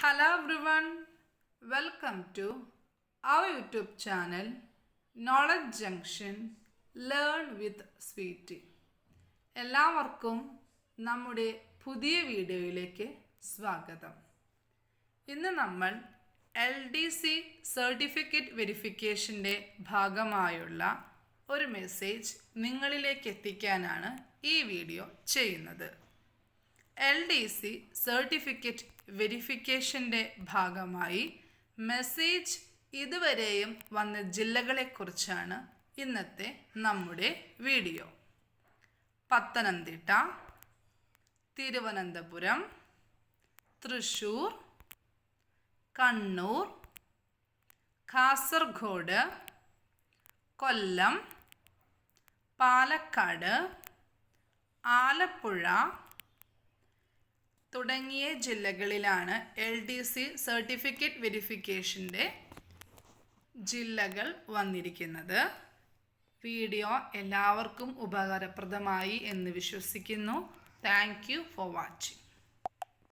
Hello everyone, welcome to our YouTube channel Knowledge Junction Learn with Sweetie. എല്ലാവർക്കും നമ്മുടെ പുതിയ വീഡിയോയിലേക്ക് സ്വാഗതം. ഇന്ന് നമ്മൾ LDC സർട്ടിഫിക്കറ്റ് വെരിഫിക്കേഷൻ്റെ ഭാഗമായുള്ള ഒരു മെസ്സേജ് നിങ്ങളിലേക്ക് എത്തിക്കാനാണ് ഈ വീഡിയോ ചെയ്യുന്നത്. LDC സർട്ടിഫിക്കറ്റ് വെരിഫിക്കേഷൻ്റെ ഭാഗമായി മെസ്സേജ് ഇതുവരെയും വന്ന ജില്ലകളെക്കുറിച്ചാണ് ഇന്നത്തെ നമ്മുടെ വീഡിയോ. പത്തനംതിട്ട, തിരുവനന്തപുരം, തൃശ്ശൂർ, കണ്ണൂർ, കാസർഗോഡ്, കൊല്ലം, പാലക്കാട്, ആലപ്പുഴ തുടങ്ങിയ ജില്ലകളിലാണ് LDC സർട്ടിഫിക്കറ്റ് വെരിഫിക്കേഷൻ്റെ ജില്ലകൾ വന്നിരിക്കുന്നത്. വീഡിയോ എല്ലാവർക്കും ഉപകാരപ്രദമായി എന്ന് വിശ്വസിക്കുന്നു. Thank you for watching.